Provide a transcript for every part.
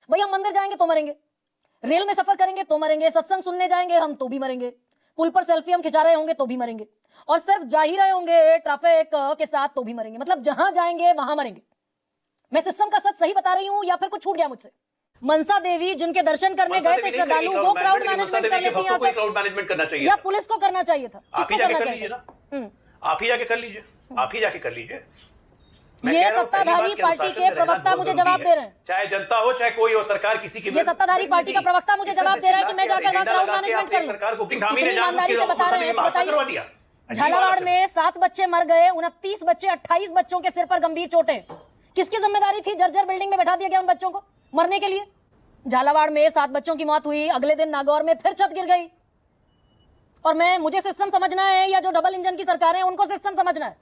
भाई हम मंदिर जाएंगे तो मरेंगे, रेल में सफर करेंगे तो मरेंगे, सत्संग सुनने जाएंगे हम तो भी मरेंगे, पुल पर सेल्फी हम खिंचा रहे होंगे तो भी मरेंगे, और सिर्फ जा ही रहे होंगे ट्रैफिक के साथ तो भी मरेंगे। मतलब जहां जाएंगे वहां मरेंगे। मैं सिस्टम का सच सही बता रही हूँ या फिर कुछ छूट गया मुझसे? मनसा देवी जिनके दर्शन करने गए थे श्रद्धालु, वो क्राउड मैनेजमेंट कर लेती है, क्राउड मैनेजमेंट करना चाहिए या पुलिस को करना चाहिए था? आप ही जाके कर लीजिए ना, आप ही जाके कर लीजिए, आप ही जाके कर लीजिए। ये सत्ताधारी पार्टी के प्रवक्ता मुझे जवाब दे रहे हैं, चाहे जनता हो चाहे कोई हो, सरकार किसी की। ये सत्ताधारी पार्टी का प्रवक्ता मुझे जवाब दे रहा है कि मैं जाकर वहां क्राउड मैनेजमेंट कर लूं। सरकार को इतनी ईमानदारी से बता रहे हैं तो बताइए। झालावाड़ में 7 बच्चे मर गए, 29 बच्चे, 28 बच्चों के सिर पर गंभीर चोटें। किसकी जिम्मेदारी थी? जर्जर बिल्डिंग में बैठा दिया गया उन बच्चों को मरने के लिए। झालावाड़ में 7 बच्चों की मौत हुई, अगले दिन नागौर में फिर छत गिर गई। और मुझे सिस्टम समझना है या जो डबल इंजन की सरकार है उनको सिस्टम समझना है?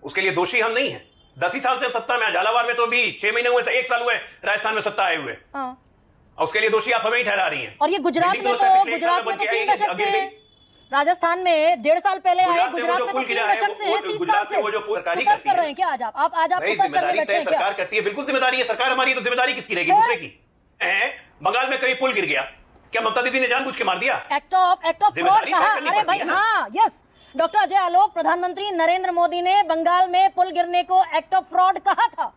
उसके लिए दोषी हम नहीं है। 10 ही साल से सत्ता में, झालावाड़ में तो अभी 6 महीने हुए, 1 साल हुए राजस्थान में सत्ता आए हुए। और उसके लिए दोषी आप हमें ही ठहरा रही हैं। और ये गुजरात में तो 3 दशक से, राजस्थान में 1.5 साल पहले आए, गुजरात में तो 3 दशक से है, 30 साल से। कुतर्क कर रहे हैं क्या आज आप? आज आप कुतर्क करने बैठे हैं क्या? सरकार करती है, बिल्कुल जिम्मेदारी है। सरकार हमारी है तो जिम्मेदारी किसकी रहेगी? दूसरे की। बंगाल में कई पुल गिर गया, क्या ममता दीदी ने जानबूझ के मार दिया? एक्ट ऑफ फ्रॉड कहा। अरे भाई हाँ, यस, डॉक्टर अजय आलोक, प्रधानमंत्री नरेंद्र मोदी ने बंगाल में पुल गिरने को एक्ट ऑफ फ्रॉड कहा था।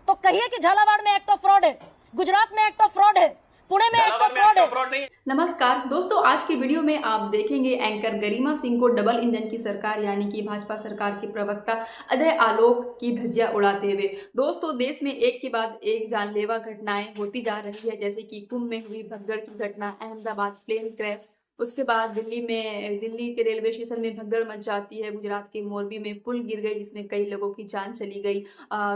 तो कहिए कि झालावाड़ में एक्ट ऑफ फ्रॉड है, गुजरात में एक्ट ऑफ फ्रॉड है, पुणे में एक्ट ऑफ फ्रॉड है। नमस्कार दोस्तों, आज की वीडियो में आप देखेंगे एंकर गरिमा सिंह को डबल इंजन की सरकार यानी कि भाजपा सरकार के प्रवक्ता अजय आलोक की धज्जियां उड़ाते हुए। दोस्तों, देश में एक के बाद एक जानलेवा घटनाएं होती जा रही है, जैसे कि कुंभ में हुई भगदड़ की घटना, अहमदाबाद प्लेन क्रैश, उसके बाद दिल्ली के रेलवे स्टेशन में भगदड़ मच जाती है, गुजरात के मोरबी में पुल गिर गई जिसमें कई लोगों की जान चली गई,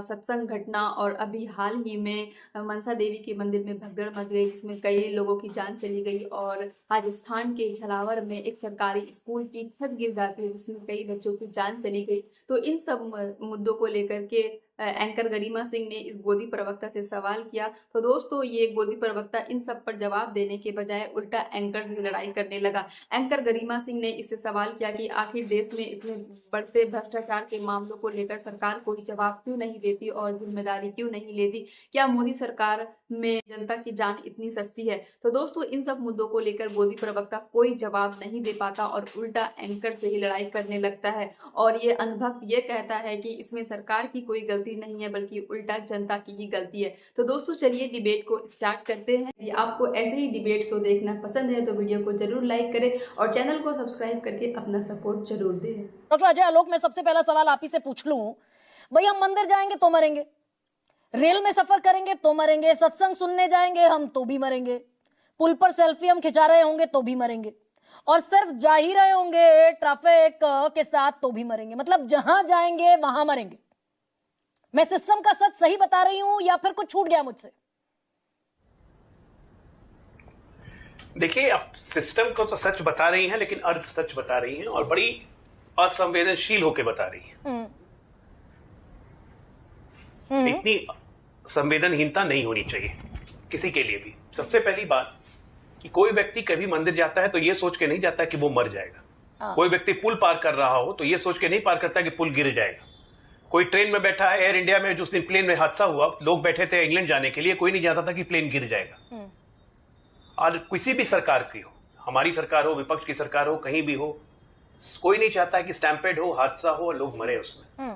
सत्संग घटना, और अभी हाल ही में मनसा देवी के मंदिर में भगदड़ मच गई जिसमें कई लोगों की जान चली गई, और राजस्थान के झालावाड़ में एक सरकारी स्कूल की छत गिर जाती है जिसमें कई बच्चों की जान चली गई। तो इन सब मुद्दों को लेकर के एंकर गरिमा सिंह ने इस गोदी प्रवक्ता से सवाल किया। तो दोस्तों, ये गोदी प्रवक्ता इन सब पर जवाब देने के बजाय उल्टा एंकर से लड़ाई करने लगा। एंकर गरिमा सिंह ने इससे सवाल किया कि आखिर देश में इतने बढ़ते भ्रष्टाचार के मामलों को लेकर सरकार कोई जवाब क्यों नहीं देती और जिम्मेदारी क्यों नहीं लेती? क्या मोदी सरकार में जनता की जान इतनी सस्ती है? तो दोस्तों, इन सब मुद्दों को लेकर गोदी प्रवक्ता कोई जवाब नहीं दे पाता और उल्टा एंकर से ही लड़ाई करने लगता है। और ये अंधभक्त ये कहता है कि इसमें सरकार की कोई गलती नहीं है बल्कि उल्टा जनता की ही गलती है। तो दोस्तों, चलिए डिबेट को स्टार्ट करते हैं। यदि आपको ऐसे ही डिबेट शो देखना पसंद है तो वीडियो को जरूर लाइक करें और चैनल को सब्सक्राइब करके अपना सपोर्ट जरूर दें। डॉक्टर अजय आलोक, मैं सबसे पहला सवाल आप ही से पूछ लूं, भाई हम मंदिर जाएंगे तो मरेंगे, रेल में सफर करेंगे तो मरेंगे, सत्संग सुनने जाएंगे हम तो भी मरेंगे, पुल पर सेल्फी हम खिंचा रहे होंगे तो भी मरेंगे, और सिर्फ जा ही रहे होंगे ट्रैफिक के साथ तो भी मरेंगे। मतलब जहां जाएंगे वहां मरेंगे। मैं सिस्टम का सच सही बता रही हूं या फिर कुछ छूट गया मुझसे? देखिए, आप सिस्टम को तो सच बता रही हैं लेकिन अर्ध सच बता रही हैं और बड़ी असंवेदनशील होकर बता रही हैं। इतनी संवेदनहीनता नहीं होनी चाहिए किसी के लिए भी। सबसे पहली बात कि कोई व्यक्ति कभी मंदिर जाता है तो यह सोच के नहीं जाता कि वो मर जाएगा। कोई व्यक्ति पुल पार कर रहा हो तो यह सोच के नहीं पार करता कि पुल गिर जाएगा। कोई ट्रेन में बैठा है, एयर इंडिया में, जो उस दिन प्लेन में हादसा हुआ, लोग बैठे थे इंग्लैंड जाने के लिए, कोई नहीं जानता था कि प्लेन गिर जाएगा। और किसी भी सरकार की हो, हमारी सरकार हो, विपक्ष की सरकार हो, कहीं भी हो, कोई नहीं चाहता है कि स्टैम्पेड हो, हादसा हो और लोग मरे उसमें।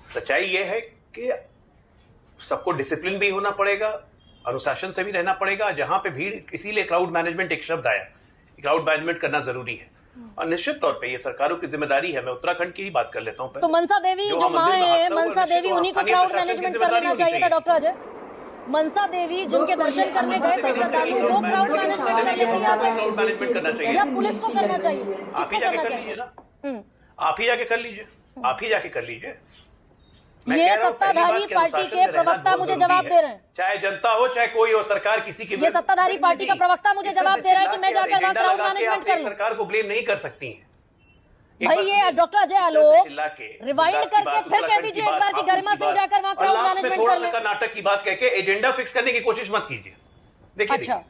सच्चाई यह है कि सबको डिसिप्लिन भी होना पड़ेगा, अनुशासन से भी रहना पड़ेगा। जहां पे भीड़, इसीलिए क्राउड मैनेजमेंट एक शब्द आया, क्राउड मैनेजमेंट करना जरूरी है और निश्चित तौर पे ये सरकारों की जिम्मेदारी है। मैं उत्तराखंड की ही बात कर लेता हूं। तो मनसा देवी जो मां है, मनसा देवी, उन्हीं को क्राउड मैनेजमेंट कर लेना चाहिए था डॉक्टर अजय। मनसा देवी जिनके दर्शन करने गए थे श्रद्धालु, वो क्राउड मैनेजमेंट करना चाहिए या पुलिस को करना चाहिए? आप ही जाके कर लीजिए ना, आप ही जाके कर लीजिए, आप ही जाके कर लीजिए। ये सत्ताधारी पार्टी के प्रवक्ता मुझे जवाब दे रहे हैं, चाहे जनता हो चाहे कोई हो, सरकार किसी की। ये सत्ताधारी पार्टी का प्रवक्ता मुझे जवाब दे रहा है कि मैं जाकर वहां क्राउड मैनेजमेंट कर लूं। सरकार को ब्लेम नहीं कर सकती हैं भाई। ये डॉक्टर अजय आलोक रिवाइंड करके फिर कह दीजिए एक बार कि गरिमा सिंह जाकर वहां क्राउड मैनेजमेंट कर ले। कर्नाटक की बात कहकर एजेंडा फिक्स करने की कोशिश मत कीजिए। देखिए, अच्छा,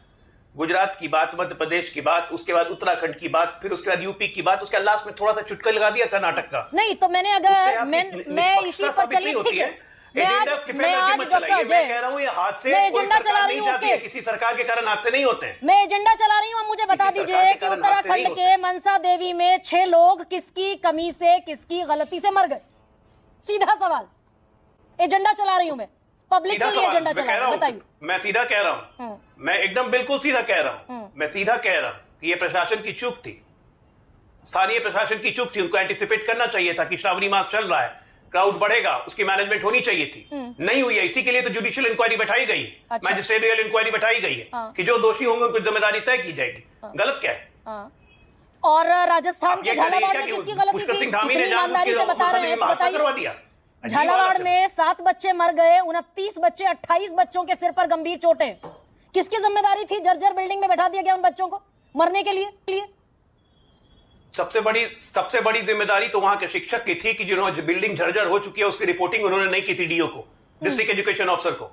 गुजरात की बात, मध्य प्रदेश की बात, उसके बाद उत्तराखंड की बात, फिर उसके बाद यूपी की बात, उसके लास्ट में थोड़ा सा चुटकुला लगा दिया कर्नाटक का। नहीं तो मैंने अगर मैं इसी पर चलिए, ठीक है, एजेंडा मैं डिफेंडर आज की मत डॉक्टर चलाइए। मैं अजय, कह रहा हूँ ये हादसे मैं कोई एजेंडा चला सरकार रही नहीं हूँ, चाहती है, ओके। किसी सरकार के कारण हादसे नहीं होते हैं। मैं एजेंडा चला रही हूँ, अब मुझे बता किसी दीजिए सरकार के कि कारण उत्तराखंड हादसे नहीं के मनसा देवी में 6 लोग किसकी कमी से, किसकी गलती से मर गए? सीधा सवाल, एजेंडा चला रही हूँ मैं, पब्लिक सीधा के लिए सवाल एजेंडा मैं चला कह रही रहा हूँ, हूँ, बताइए। मैं सीधा कह रहा हूँ, मैं एकदम बिल्कुल सीधा कह रहा हूँ, मैं सीधा कह रहा हूँ कि ये प्रशासन की चूक थी, स्थानीय प्रशासन की चूक थी। उनको एंटिसिपेट करना चाहिए था कि श्रावणी मास चल रहा है, क्राउड बढ़ेगा, उसकी मैनेजमेंट होनी चाहिए थी, नहीं हुई है। इसी के लिए तो जुडिशियल इंक्वायरी बैठाई गई, अच्छा। मैजिस्ट्रेरियल इंक्वायरी बैठाई गई है हाँ। कि जो दोषी होंगे उनको जिम्मेदारी तय की जाएगी। गलत क्या है? हाँ। और राजस्थान के झालावाड़ में किसकी गलती पुष्कर थी? सिंह धामी इतनी ने ईमानदारी से बता रहे हैं तो हादसा करवा बताइए। दिया। झालावाड़ में 7 बच्चे मर गए, 29 बच्चे, 28 बच्चों के सिर पर गंभीर चोटें। किसकी जिम्मेदारी थी? जर्जर बिल्डिंग में बैठा दिया गया उन बच्चों को मरने के लिए। सबसे बड़ी जिम्मेदारी तो वहां के शिक्षक की थी कि जिन्होंने बिल्डिंग जर्जर हो चुकी है उसकी रिपोर्टिंग उन्होंने नहीं की थी डीओ को, डिस्ट्रिक्ट एजुकेशन ऑफिसर को।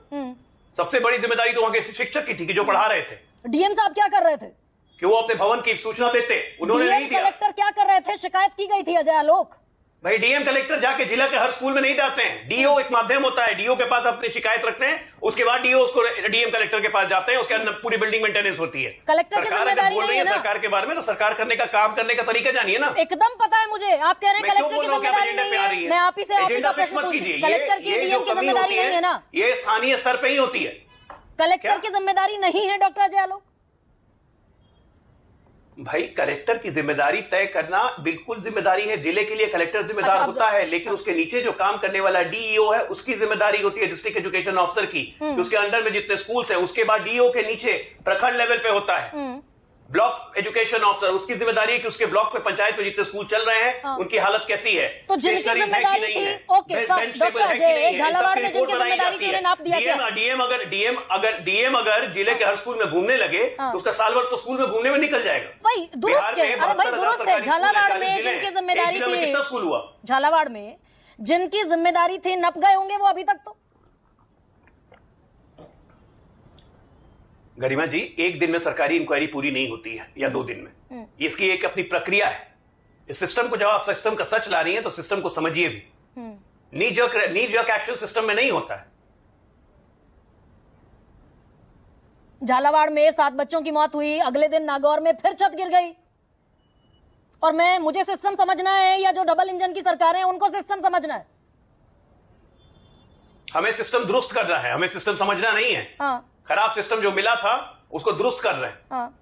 सबसे बड़ी जिम्मेदारी तो वहां के शिक्षक की थी कि जो पढ़ा रहे थे। डीएम साहब क्या कर रहे थे कि वो अपने भवन की सूचना देते, उन्होंने डीएम नहीं दिया। कलेक्टर क्या कर रहे थे? शिकायत की गई थी अजय आलोक। भाई डीएम कलेक्टर जाके जिला के हर स्कूल में नहीं जाते हैं, डीओ एक माध्यम होता है, डीओ के पास अपनी शिकायत रखते हैं, उसके बाद डीओ उसको डीएम कलेक्टर के पास जाते हैं, उसके अंदर पूरी बिल्डिंग मेंटेनेंस होती है। कलेक्टर की सरकार अगर जिम्मेदारी बोल रही नहीं है है ना? सरकार के बारे में, तो सरकार करने का काम करने का तरीका जानिए ना। एकदम पता है मुझे, आप कह रहे हैं मैं क्यों कलेक्टर बोल की रहा हूं कि आप जिम्मेदारी एजेंडा नहीं पे आ रही है। मैं आप ही का एजेंडा प्रश्न मत पूछती कीजिए। हूँ, कलेक्टर की ये डीएम जो की कमी जिम्मेदारी होती नहीं है ना? ये स्थानीय स्तर पे ही होती है। कलेक्टर क्या? की जिम्मेदारी नहीं है डॉक्टर अजय आलोक? भाई कलेक्टर की जिम्मेदारी तय करना बिल्कुल जिम्मेदारी है, जिले के लिए कलेक्टर जिम्मेदार अच्छा, होता है, लेकिन उसके नीचे जो काम करने वाला डीईओ है उसकी जिम्मेदारी होती है डिस्ट्रिक्ट एजुकेशन ऑफिसर की, कि उसके अंडर में जितने स्कूल्स हैं उसके बाद डीईओ के नीचे प्रखंड लेवल पे होता है ब्लॉक एजुकेशन ऑफिसर, उसकी जिम्मेदारी है कि उसके ब्लॉक पे पंचायत में जितने स्कूल चल रहे हैं उनकी हालत कैसी है, तो जिनकी स्टेशनरीज है कि जिम्मेदारी नहीं थी, है, ओके, बेंच डॉक्टर टेबल है कि अजय, नहीं है, इन झालावाड़ सबकी में रिपोर्ट जिनकी बनाई जिम्मेदारी जाती थी, है। उन्हें नाप दिया क्या? डीएम अगर जिले के हर स्कूल में घूमने लगे तो उसका साल भर तो स्कूल में घूमने में निकल जाएगा। भाई दुरुस्त है, अरे भाई दुरुस्त है। झालावाड़ में जिनकी जिम्मेदारी थी, कितना स्कूल हुआ? झालावाड़ में जिनकी जिम्मेदारी थी नप गए होंगे वो अभी तक तो। गरिमा जी, एक दिन में सरकारी इंक्वायरी पूरी नहीं होती है या 2 दिन में, इसकी एक अपनी प्रक्रिया है। इस सिस्टम को जब आप सिस्टम का सच ला रही हैं तो सिस्टम को समझिए भी। नी जर्क एक्शन सिस्टम में नहीं होता है। झालावाड़ में 7 बच्चों की मौत हुई, अगले दिन नागौर में फिर छत गिर गई। और मुझे सिस्टम समझना है या जो डबल इंजन की सरकार है उनको सिस्टम समझना है? हमें सिस्टम दुरुस्त करना है, हमें सिस्टम समझना नहीं है। हाँ, खराब सिस्टम जो मिला था उसको दुरुस्त कर रहे हैं। हाँ।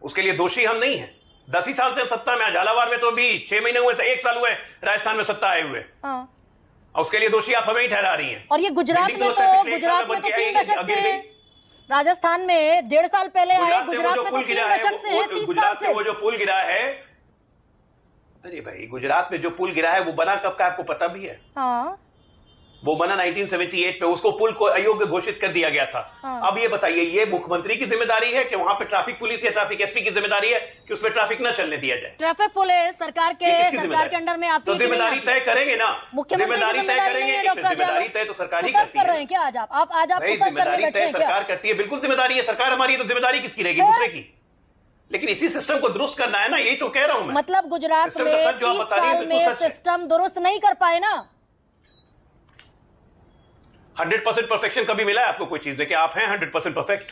उसके लिए दोषी हम नहीं हैं। 10 ही साल से हम सत्ता में, झालावाड़ में तो अभी 6 महीने हुए से 1 साल हुए राजस्थान में सत्ता आए हुए, हाँ। और उसके लिए दोषी आप हमें ही ठहरा रही हैं। और ये गुजरात में तो 3 दशक से है, राजस्थान में 1.5 साल पहले आए, गुजरात में तो 3 दशक से है, 30 साल गुजरात से। में वो जो पुल गिरा है, अरे भाई गुजरात में जो पुल गिरा है वो बना कब का आपको पता भी है? हाँ। वो बना 1978 पे, उसको पुल को अयोग्य घोषित कर दिया गया था। हाँ। अब ये बताइए, ये मुख्यमंत्री की जिम्मेदारी है कि वहां पे ट्रैफिक पुलिस या ट्रैफिक एसपी की जिम्मेदारी है कि उसमें ट्रैफिक न चलने दिया जाए? ट्रैफिक पुलिस सरकार के अंडर में आती तो है कि नहीं जिम्मेदारी आती? तय करेंगे ना, मुख्यमंत्री की जिम्मेदारी नहीं है डॉक्टर जिम्मेदारी तय तो सरकार ही कुतर्क करती कर रहे है। हैं क्या आज आप आज आप भाई कुतर्क करने जिम्मेदारी बैठे तय हैं क्या? सरकार करती है, बिल्कुल जिम्मेदारी है, सरकार हमारी, तो जिम्मेदारी किसकी रहेगी? है? दूसरे की। लेकिन इसी सिस्टम को दुरुस्त करना है ना, यही तो कह रहा हूं मैं। मतलब गुजरात सिस्टम में का सच जो आप 30 बता रही हैं साल बिल्कुल में सच है। सिस्टम दुरुस्त नहीं कर पाए ना। 100% परफेक्शन कभी मिला है आपको कोई चीज में कि आप हैं 100% परफेक्ट?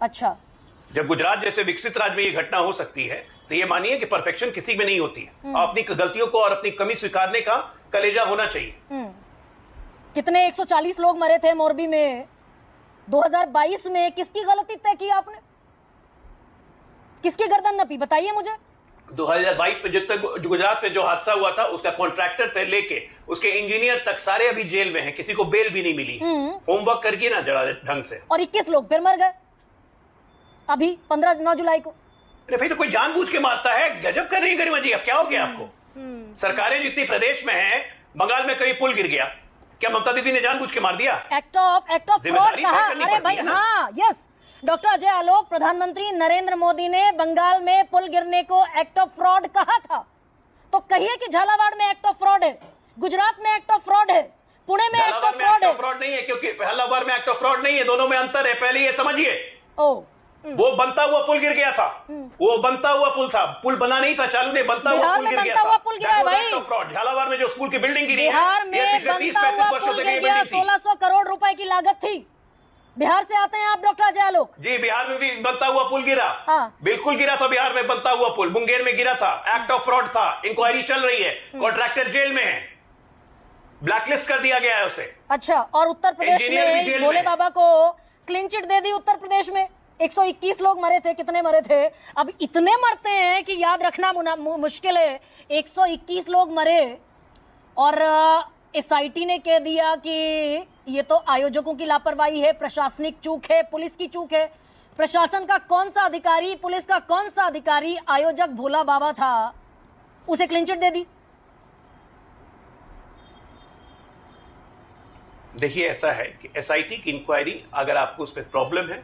अच्छा, जब गुजरात जैसे विकसित राज्य में ये घटना हो सकती है तो ये मानिए कि परफेक्शन किसी में नहीं होती है। अपनी गलतियों को और अपनी कमी स्वीकारने का कलेजा होना चाहिए। कितने 140 लोग मरे थे मोरबी में 2022 में, किसकी गलती तय की आपने? किसकी गर्दन नपी, बताइए मुझे। 2022 में जितने गुजरात में जो हादसा हुआ था उसका कॉन्ट्रैक्टर से लेके उसके इंजीनियर तक सारे अभी जेल में हैं, किसी को बेल भी नहीं मिली। होमवर्क करके ना जरा ढंग से। और 21 लोग फिर मर गए अभी 9 जुलाई को। अरे भाई, तो कोई जानबूझ के मारता है? गजब कर रही है गरिमा जी, अब क्या हो गया आपको? सरकारें जितनी प्रदेश में हैं, बंगाल में कहीं पुल गिर गया, क्या ममता दीदी ने जानबूझ के मार दिया? एक्ट ऑफ फ्रॉड जिम्मेदारी कहा। तय करनी अरे पड़ती भाई है ना। हाँ, यस, डॉक्टर अजय आलोक, प्रधानमंत्री नरेंद्र मोदी ने बंगाल में पुल गिरने को एक्ट ऑफ फ्रॉड कहा था। तो कहिए कि झालावाड़ में एक्ट ऑफ फ्रॉड है, गुजरात में एक्ट ऑफ फ्रॉड है, पुणे में एक्ट ऑफ फ्रॉड है। फ्रॉड नहीं है, क्योंकि झालावाड़ में एक्ट ऑफ फ्रॉड नहीं है, दोनों में अंतर है, पहले ये समझिए। ओ वो बनता हुआ पुल गिर गया था, वो बनता हुआ पुल था, पुल बना नहीं था, चालू नहीं, बनता हुआ पुल गिर गया था। पुल गिरा भाई, फ्रॉड झालावाड़ में जो स्कूल की बिल्डिंग गिरी है, बिहार में बनता हुआ पुल गिर गया, 1600 करोड़ रुपए की लागत थी। बिहार से आते हैं आप डॉक्टर अजय आलोक जी। बिहार में भी बनता हुआ पुल गिरा, हाँ। बिल्कुल गिरा था बिहार में बनता हुआ पुल, मुंगेर में गिरा था, एक्ट ऑफ फ्रॉड था, इंक्वायरी चल रही है, कॉन्ट्रैक्टर जेल में है, ब्लैकलिस्ट कर दिया गया है उसे। अच्छा, और उत्तर प्रदेश में इस भोले बाबा को क्लीन चिट दे दी उत्तर प्रदेश में। 121 लोग मरे थे, कितने मरे थे? अब इतने मरते हैं कि याद रखना मुश्किल है। 121 लोग मरे और एसआईटी ने कह दिया कि ये तो आयोजकों की लापरवाही है, प्रशासनिक चूक है, पुलिस की चूक है। प्रशासन का कौन सा अधिकारी, पुलिस का कौन सा अधिकारी आयोजक भोला बाबा था, उसे क्लीन चिट दे दी। देखिए, ऐसा है कि एसआईटी की इंक्वायरी, अगर आपको उस पर प्रॉब्लम है,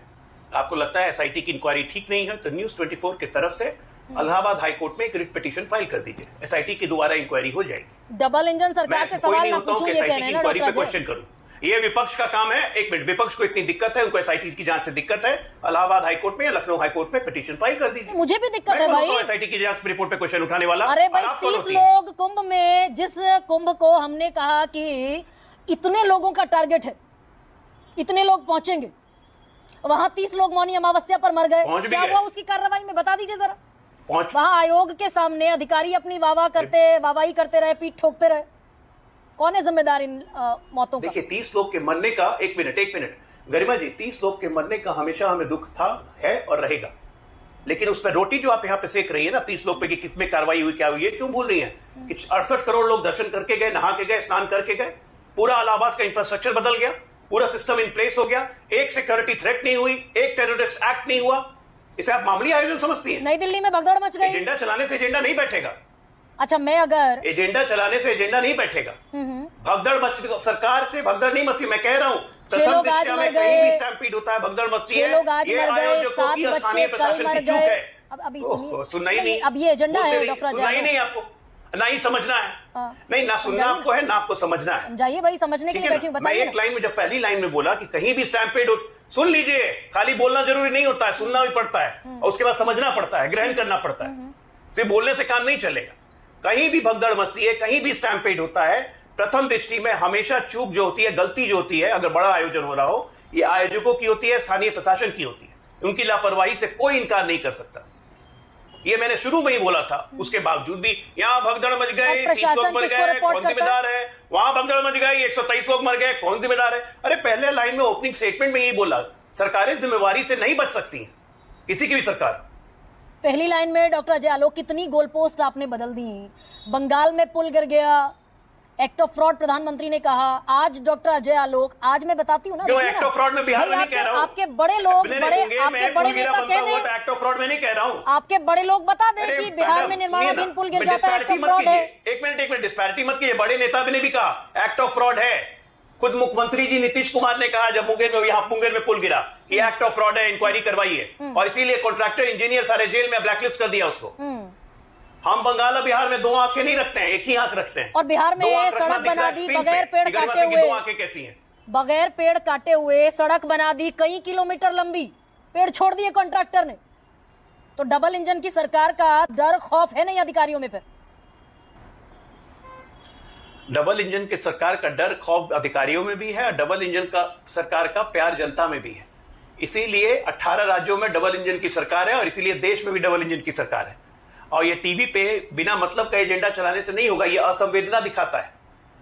आपको लगता है एसआईटी की इंक्वायरी ठीक नहीं है, तो न्यूज 24 की तरफ से इलाहाबाद हाईकोर्ट में एक रिट पिटीशन फाइल कर दीजिए, एसआईटी की दोबारा इंक्वायरी हो जाएगी। डबल इंजन सरकार से सवाल ना पूछूं, ये कहना है ना डॉक्टर अजय। क्वेश्चन करूं, ये विपक्ष का काम है। एक मिनट, विपक्ष को इतनी दिक्कत है, उनको एसआईटी की जांच से दिक्कत है, इलाहाबाद हाईकोर्ट में या लखनऊ हाईकोर्ट में पिटीशन फाइल कर दीजिए। मुझे भी दिक्कत है भाई, एसआईटी की जांच रिपोर्ट पे क्वेश्चन उठाने वाला। अरे भाई 30 लोग कुंभ में, जिस कुंभ को हमने कहा कि इतने लोगों का टारगेट है, इतने लोग पहुंचेंगे, वहां 30 लोग मौनी अमावस्या पर मर गए, क्या हुआ उसकी कार्रवाई में बता दीजिए जरा। वहां आयोग के सामने अधिकारी अपनी वाहवाही करते रहे, पीठ ठोकते रहे। कौन है जिम्मेदार इन मौतों का? देखिए, 30 लोग के मरने का, एक मिनट गरिमा जी, 30 लोग के मरने का हमेशा हमें दुख था, है और रहेगा। लेकिन उस पर रोटी जो आप यहाँ पे सेक रही है ना, 30 लोग पे कि किसमें कार्रवाई हुई, क्या हुई, ये क्यों भूल रही है कि 68 करोड़ लोग दर्शन करके गए, नहा के गए, स्नान करके गए, पूरा इलाहाबाद का इंफ्रास्ट्रक्चर बदल गया, पूरा सिस्टम इन प्लेस हो गया, एक सिक्योरिटी थ्रेट नहीं हुई, एक टेररिस्ट एक्ट नहीं हुआ। इसे आप मामूली आयोजन समझती हैं? नई दिल्ली में भगदड़ मच गई। एजेंडा चलाने से एजेंडा नहीं बैठेगा। अच्छा, मैं अगर एजेंडा चलाने से एजेंडा नहीं बैठेगा, भगदड़ मचती, सरकार से भगदड़ नहीं मचती। मैं कह रहा हूं, प्रथम दृष्टया में कहीं भी स्टैम्पीड होता है, भगदड़ मचती है। लोग आज ये मर गए, आयोजकों 7 की बच्चे स्थानीय कल प्रशासन मर की चूक गए। है। अब अभी सुनना ही नहीं, अब ये एजेंडा है डॉक्टर सुनना ही नहीं आपको, ना ही समझना है। नहीं, ना सुनना आपको है, ना आपको समझना है। समझाइए भाई, समझने के लिए बैठी हूं, मैं बताइए। एक लाइन में, जब पहली लाइन में बोला कि कहीं भी स्टैम्पेड हो, सुन लीजिए, खाली बोलना जरूरी नहीं होता है, सुनना भी पड़ता है और उसके बाद समझना पड़ता है, ग्रहण करना पड़ता है। सिर्फ बोलने से काम नहीं चलेगा। कहीं भी भगदड़ मचती है, कहीं भी स्टैम्पेड होता है, प्रथम दृष्टि में हमेशा चूक जो होती है, गलती जो होती है, अगर बड़ा आयोजन हो रहा हो, ये आयोजकों की होती है, स्थानीय प्रशासन की होती है। उनकी लापरवाही से कोई इनकार नहीं कर सकता। ये मैंने शुरू में ही बोला था। उसके बावजूद भी यहाँ भगदड़ मच गए, 30 लोग मर गए, कौन जिम्मेदार है? वहां भगदड़ मच गई, 123 लोग मर गए, कौन जिम्मेदार है? अरे पहले लाइन में ओपनिंग स्टेटमेंट में यही बोला, सरकारें जिम्मेवारी से नहीं बच सकती हैं, किसी की भी सरकार। पहली लाइन में डॉक्टर अजय आलोक, कितनी गोल पोस्ट आपने बदल दी। बंगाल में पुल गिर गया, एक्ट ऑफ फ्रॉड प्रधानमंत्री ने कहा। आज डॉक्टर अजय आलोक, आज मैं बताती हूँ ना, एक्ट ऑफ फ्रॉड में बिहार में नहीं कह रहा हूँ। आपके बड़े लोग, आपके बड़े नेता कह दें, एक्ट ऑफ फ्रॉड में नहीं कह रहा हूँ। आपके बड़े लोग बता दें कि बिहार में निर्माणाधीन पुल गिर जाता है, एक्ट ऑफ फ्रॉड है। एक मिनट, डिस्पैरिटी मत कीजिए। बड़े नेता ने भी कहा एक्ट ऑफ फ्रॉड है। खुद मुख्यमंत्री जी नीतीश कुमार ने कहा जब मुंगेर में पुल गिरा कि एक्ट ऑफ फ्रॉड है, इंक्वायरी करवाइए, और इसीलिए कॉन्ट्रैक्टर इंजीनियर सारे जेल में ब्लैकलिस्ट कर दिया उसको। हम बंगाल और बिहार में 2 आंखें नहीं रखते हैं, एक ही आंख रखते हैं। और बिहार में सड़क बना दी बगैर पेड़ काटे हुए। 2 आंखें कैसी हैं? बगैर पेड़ काटे हुए सड़क बना दी, कई किलोमीटर लंबी, पेड़ छोड़ दिए कॉन्ट्रैक्टर ने। तो डबल इंजन की सरकार का डर खौफ है नहीं अधिकारियों में? फिर डबल इंजन की सरकार का डर खौफ अधिकारियों में भी है, और डबल इंजन का सरकार का प्यार जनता में भी है। इसीलिए 18 राज्यों में डबल इंजन की सरकार है, और इसीलिए देश में भी डबल इंजन की सरकार है। और ये टीवी पे बिना मतलब का एजेंडा चलाने से नहीं होगा, ये असंवेदना दिखाता है।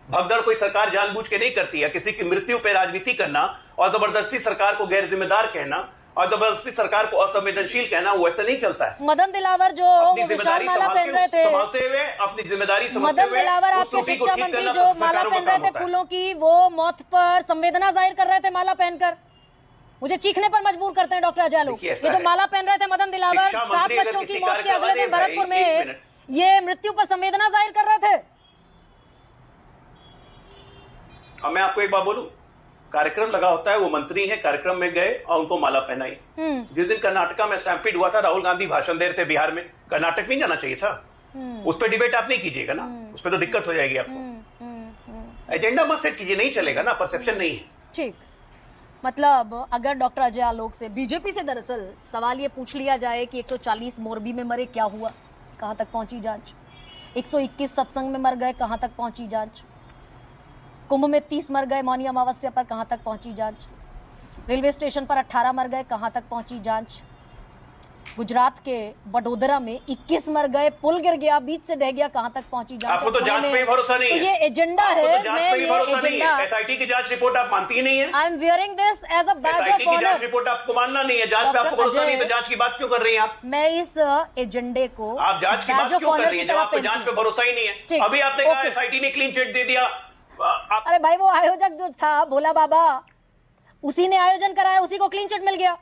भगदड़ कोई सरकार जानबूझ के नहीं करती है। किसी की मृत्यु पे राजनीति करना और जबरदस्ती सरकार को गैर जिम्मेदार कहना और जबरदस्ती सरकार को असंवेदनशील कहना, वो ऐसा नहीं चलता है। मदन दिलावर जो विशाल माला पहन रहे थे, संभालते हुए अपनी जिम्मेदारी समझते हुए, मदन दिलावर आपके शिक्षा मंत्री जो माला पहन रहे थे फूलों की, वो मौत पर संवेदना जाहिर कर रहे थे माला पहनकर। मुझे चीखने पर मजबूर करते हैं डॉक्टर अजय आलोक। ये जो माला पहन रहे थे मदन दिलावर, 7 बच्चों की मौत के अगले दिन भरतपुर में ये मृत्यु पर संवेदना जाहिर कर रहे थे। अब मैं आपको एक बात बोलूं, कार्यक्रम लगा होता है, वो मंत्री हैं, कार्यक्रम में गए और उनको माला पहनाई। जिस दिन कर्नाटका में स्टैम्पीड हुआ था, राहुल गांधी भाषण दे रहे थे बिहार में, कर्नाटक नहीं जाना चाहिए था। उस पर डिबेट आप नहीं कीजिएगा ना, उस पर तो दिक्कत हो जाएगी आपको। एजेंडा मत सेट कीजिए, नहीं चलेगा ना, परसेप्शन नहीं है। ठीक। मतलब अगर डॉक्टर अजय आलोक से, बीजेपी से दरअसल सवाल ये पूछ लिया जाए कि 140 मोरबी में मरे, क्या हुआ, कहां तक पहुंची जांच? 121 सत्संग में मर गए, कहां तक पहुंची जांच? कुंभ में 30 मर गए मौनी अमावस्या पर, कहां तक पहुंची जांच? रेलवे स्टेशन पर 18 मर गए, कहां तक पहुंची जांच? गुजरात के वडोदरा में 21 मर गए, पुल गिर गया, बीच से ढह गया, कहां तक पहुंची जांच? आपको तो जांच पे ही भरोसा नहीं तो है। ये एजेंडा आपको है। तो जांच मैं पे ही ये भरोसा नहीं एजेंडा, है। एसआईटी की जांच रिपोर्ट आप मानती ही नहीं है। I am wearing this as a badge SIT of की जांच ऑनर। रिपोर्ट आपको मानना नहीं है। जांच पे आपको भरोसा नहीं है तो जांच की बात क्यों कर रही हैं आप? मैं इस एजेंडे को आप जांच की बात badge of क्यों कर honor रही की हैं जब तरह आपको जांच पहनती पे हूं। भरोसा ही नहीं है? ठीक, अभी आपने कहा ओके। एसआईटी ने क्लीन चिट दे दिया। आप अरे भाई, वो आयोजक जो था भोला बाबा, उसी ने आयोजन कराया, उसी को क्लीन चिट मिल गया।